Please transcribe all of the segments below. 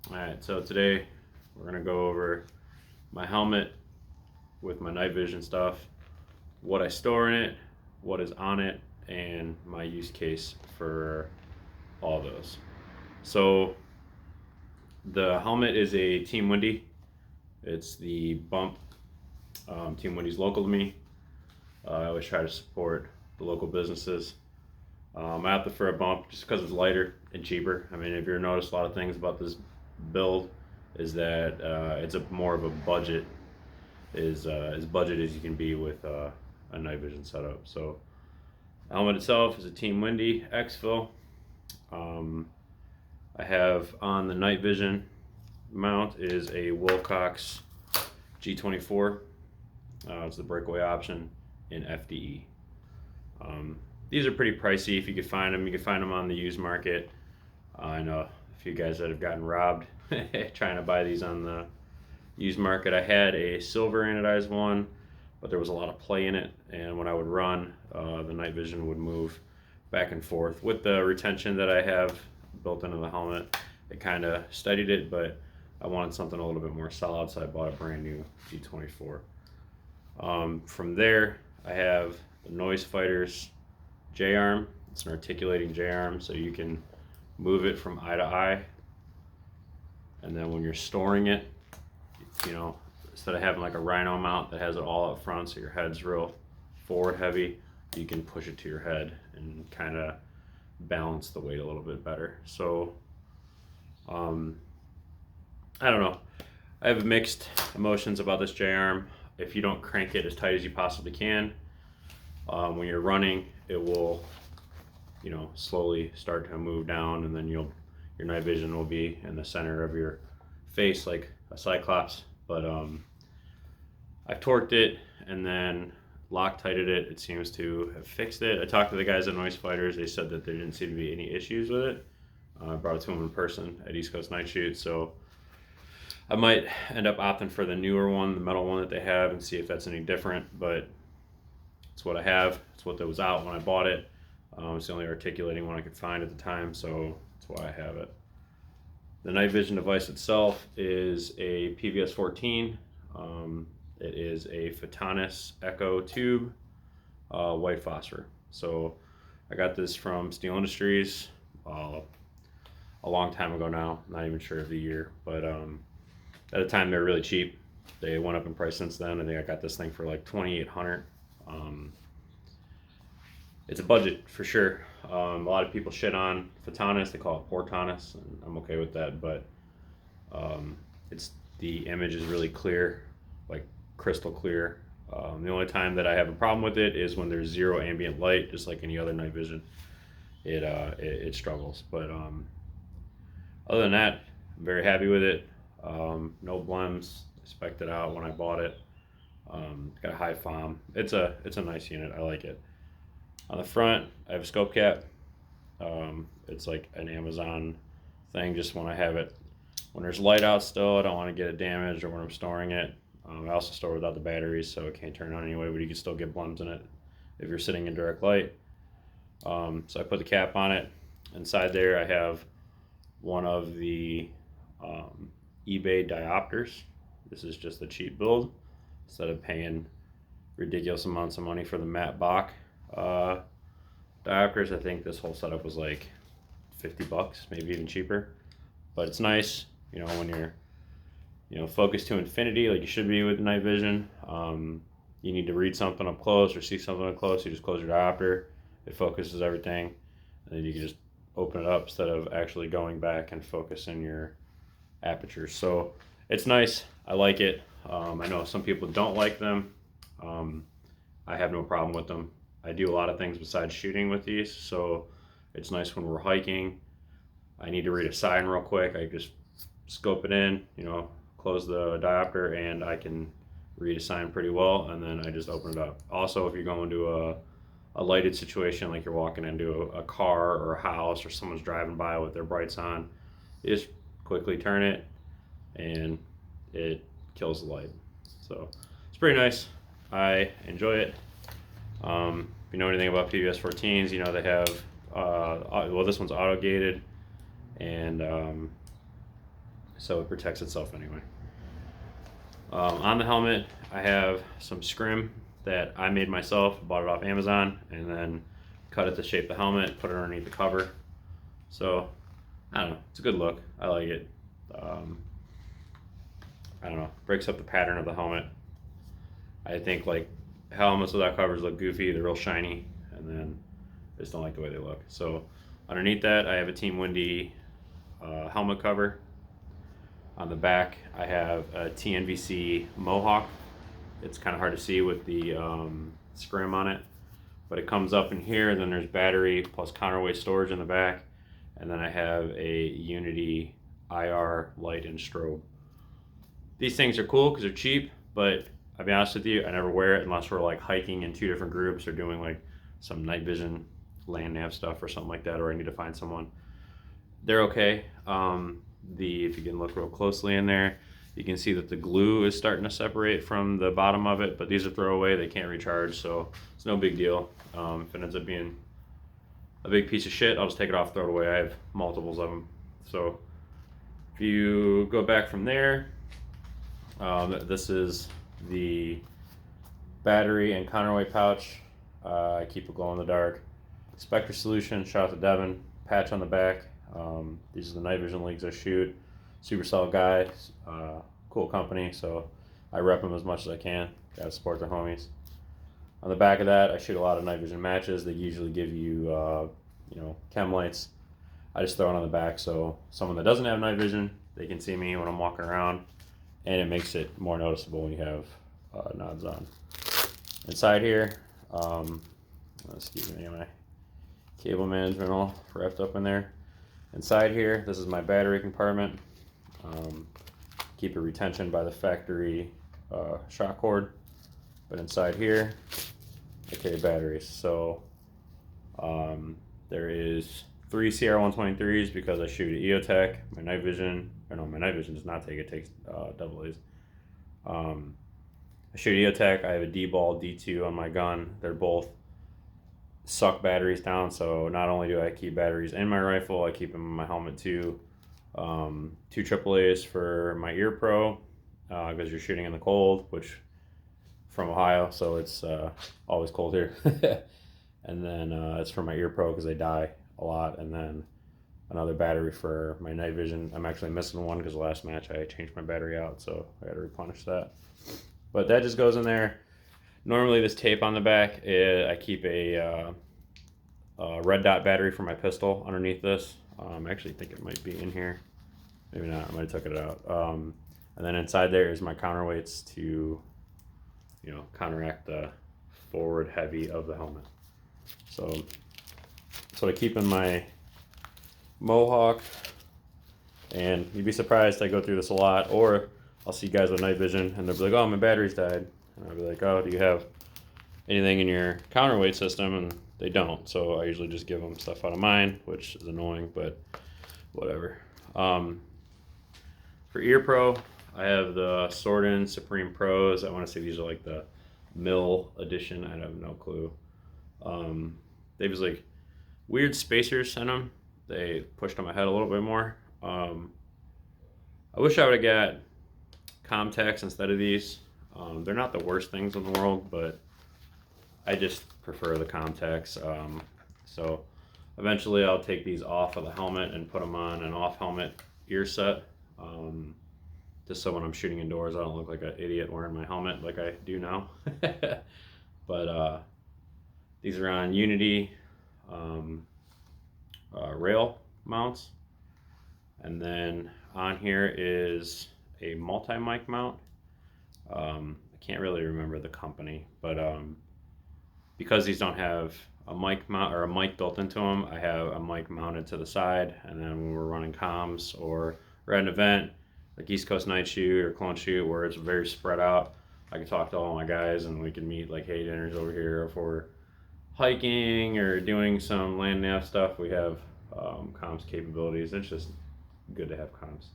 Alright, so today we're going to go over my helmet with my night vision stuff, what I store in it, what is on it, and my use case for all those. So the helmet is a Team Windy. It's the bump. Team Windy's local to me. I always try to support the local businesses. I opted for a bump just because it's lighter and cheaper. I mean, if you've noticed, a lot of things about this build is that it's more of a budget, as budget as you can be with a night vision setup. So the helmet itself is a Team Windy Exfil. I have on the night vision mount is a Wilcox G24. It's the breakaway option in FDE. These are pretty pricey if you could find them. You can find them on the used market. I know a few guys that have gotten robbed trying to buy these on the used market. I had a silver anodized one, but there was a lot of play in it, and when I would run, the night vision would move back and forth. With the retention that I have built into the helmet, it kind of steadied it, but I wanted something a little bit more solid, so I bought a brand new G24. From there, I have the Noise Fighters J-arm. It's an articulating J-arm, so you can move it from eye to eye. And then when you're storing it, instead of having like a Rhino mount that has it all up front, so your head's real forward heavy, you can push it to your head and kind of balance the weight a little bit better. So, I don't know. I have mixed emotions about this J-arm. If you don't crank it as tight as you possibly can, when you're running, it will, slowly start to move down, and then your night vision will be in the center of your face like a Cyclops. But I've torqued it and then Loctited it. It seems to have fixed it. I talked to the guys at Noise Fighters. They said that there didn't seem to be any issues with it. I brought it to them in person at East Coast Night Shoot, so I might end up opting for the newer one, the metal one that they have, and see if that's any different. But it's what I have. It's what that was out when I bought it. It's the only articulating one I could find at the time, so that's why I have it. The night vision device itself is a PVS 14. It is a Photonis Echo tube, white phosphor. So I got this from Steel Industries a long time ago now. Not even sure of the year, but at the time they were really cheap. They went up in price since then. I think I got this thing for like $2,800. It's a budget for sure. A lot of people shit on Photonis. They call it Portonis, and I'm okay with that. But the image is really clear, like crystal clear. The only time that I have a problem with it is when there's zero ambient light, just like any other night vision. It struggles. But other than that, I'm very happy with it. No blems. I spec'd it out when I bought it. Got a high FOM. It's a nice unit. I like it. On the front, I have a scope cap. It's like an Amazon thing, just when I have it. When there's light out still, I don't want to get it damaged, or when I'm storing it. I also store without the batteries, so it can't turn on anyway, but you can still get blems in it if you're sitting in direct light. So I put the cap on it. Inside there, I have one of the eBay diopters. This is just a cheap build. Instead of paying ridiculous amounts of money for the Matt Bach diopters, I think this whole setup was like $50, maybe even cheaper. But it's nice, when you're focused to infinity like you should be with night vision. You need to read something up close or see something up close, you just close your diopter. It focuses everything, and then you can just open it up instead of actually going back and focusing your aperture. So it's nice. I like it. I know some people don't like them. I have no problem with them. I do a lot of things besides shooting with these, so it's nice when we're hiking. I need to read a sign real quick. I just scope it in, close the diopter, and I can read a sign pretty well, and then I just open it up. Also, if you're going to a lighted situation, like you're walking into a car or a house, or someone's driving by with their brights on, you just quickly turn it, and it kills the light. So it's pretty nice. I enjoy it. If you know anything about PVS 14s, they have, this one's auto gated, and so it protects itself anyway. On the helmet, I have some scrim that I made myself, bought it off Amazon, and then cut it to shape the helmet, put it underneath the cover. So, I don't know, it's a good look. I like it. I don't know, breaks up the pattern of the helmet. I think like helmets without covers look goofy, they're real shiny, and then I just don't like the way they look. So underneath that, I have a Team Windy helmet cover. On the back, I have a TNVC Mohawk. It's kind of hard to see with the scrim on it, but it comes up in here. Then there's battery plus counterweight storage in the back, and then I have a Unity IR light and strobe. These things are cool because they're cheap, but I'll be honest with you, I never wear it unless we're like hiking in 2 different groups or doing like some night vision land nav stuff or something like that, or I need to find someone. They're okay. If you can look real closely in there, you can see that the glue is starting to separate from the bottom of it, but these are throwaway, they can't recharge, so it's no big deal. If it ends up being a big piece of shit, I'll just take it off, throw it away. I have multiples of them. So if you go back from there, this is the battery and counterweight pouch. I keep it glow in the dark. Spectre Solution, shout out to Devin. Patch on the back. These are the night vision leagues I shoot. Super solid guy, cool company, so I rep them as much as I can. Gotta support their homies. On the back of that, I shoot a lot of night vision matches. They usually give you, chem lights. I just throw it on the back so someone that doesn't have night vision, they can see me when I'm walking around, and it makes it more noticeable when you have nods on. Inside here, excuse me, my cable management all wrapped up in there. Inside here, this is my battery compartment. Keep a retention by the factory shock cord. But inside here, I carry batteries. So there is 3 CR123s because I shoot at EOTech. My night vision does not take it, takes double A's. I shoot EOTech. I have a D-ball D2 on my gun. They're both suck batteries down, so not only do I keep batteries in my rifle, I keep them in my helmet too. 2 AAAs for my ear pro because you're shooting in the cold, which from Ohio, so it's always cold here. And then it's for my ear pro because they die a lot, and then another battery for my night vision. I'm actually missing one because the last match I changed my battery out, so I got to replenish that. But that just goes in there. Normally this tape on the back, I keep a red dot battery for my pistol underneath this. I actually think it might be in here. Maybe not, I might have took it out. And then inside there is my counterweights to, counteract the forward heavy of the helmet. So that's what I keep in my Mohawk. And you'd be surprised, I go through this a lot, or I'll see guys with night vision and they'll be like, oh, my battery's died. And I'll be like, oh, do you have anything in your counterweight system? And they don't. So I usually just give them stuff out of mine, which is annoying, but whatever. For ear pro, I have the Sordin Supreme Pros. I want to say these are like the Mill edition. I have no clue. They have like weird spacers in them. They pushed on my head a little bit more. I wish I would have got Comtex instead of these. They're not the worst things in the world, but I just prefer the Comtex. So eventually I'll take these off of the helmet and put them on an off helmet ear set. Just so when I'm shooting indoors, I don't look like an idiot wearing my helmet like I do now. But these are on Unity rail mounts. And then on here is a multi-mic mount. I can't really remember the company, but because these don't have a mic mount or a mic built into them, I have a mic mounted to the side, and then when we're running comms or we're at an event like East Coast Night Shoot or Clone Shoot where it's very spread out, I can talk to all my guys and we can meet like, hey, dinner's over here. If we're hiking or doing some land nav stuff, we have comms capabilities. It's just good to have comms.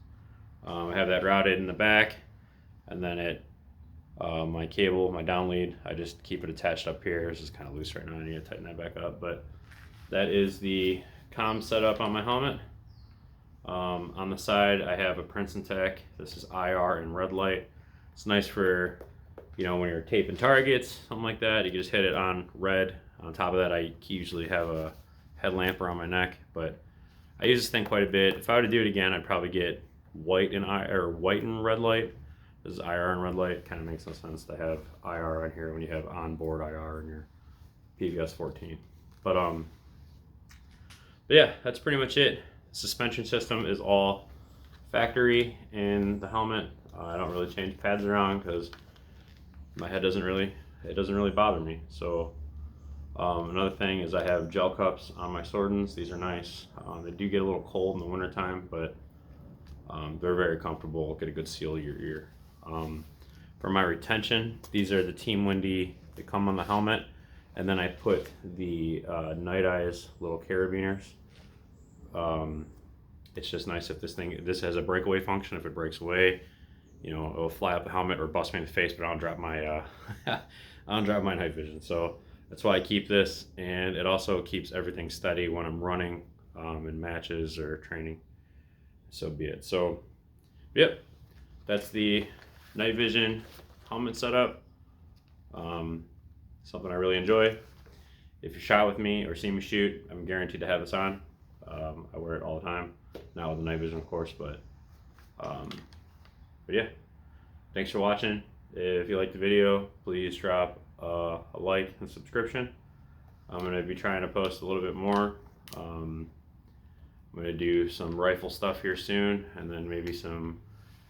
I have that routed in the back, and then my cable, my down lead, I just keep it attached up here. It's just kind of loose right now. I need to tighten that back up, but that is the comm setup on my helmet. On the side, I have a Princeton Tech. This is IR and red light. It's nice for, when you're taping targets, something like that. You can just hit it on red. On top of that, I usually have a headlamp around my neck, but I use this thing quite a bit. If I were to do it again, I'd probably get white and red light. This is IR and red light. Kind of makes no sense to have IR on here when you have onboard IR in your PVS 14. But yeah, that's pretty much it. The suspension system is all factory in the helmet. I don't really change pads around because my head doesn't really bother me. So another thing is I have gel cups on my Swordens. These are nice. They do get a little cold in the wintertime, but they're very comfortable. Get a good seal of your ear. For my retention, these are the Team Windy. They come on the helmet, and then I put the Night Eyes little carabiners. It's just nice if this has a breakaway function. If it breaks away, it'll fly up the helmet or bust me in the face, but I don't drop my night vision. So that's why I keep this, and it also keeps everything steady when I'm running in matches or training. So be it. So, yep, that's the night vision helmet setup. Something I really enjoy. If you shot with me or see me shoot, I'm guaranteed to have this on. I wear it all the time. Not with the night vision, of course, but yeah. Thanks for watching. If you liked the video, please drop a like and subscription. I'm going to be trying to post a little bit more. I'm going to do some rifle stuff here soon, and then maybe some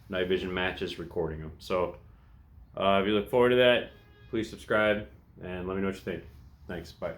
night vision matches, recording them. So if you look forward to that, please subscribe and let me know what you think. Thanks. Bye.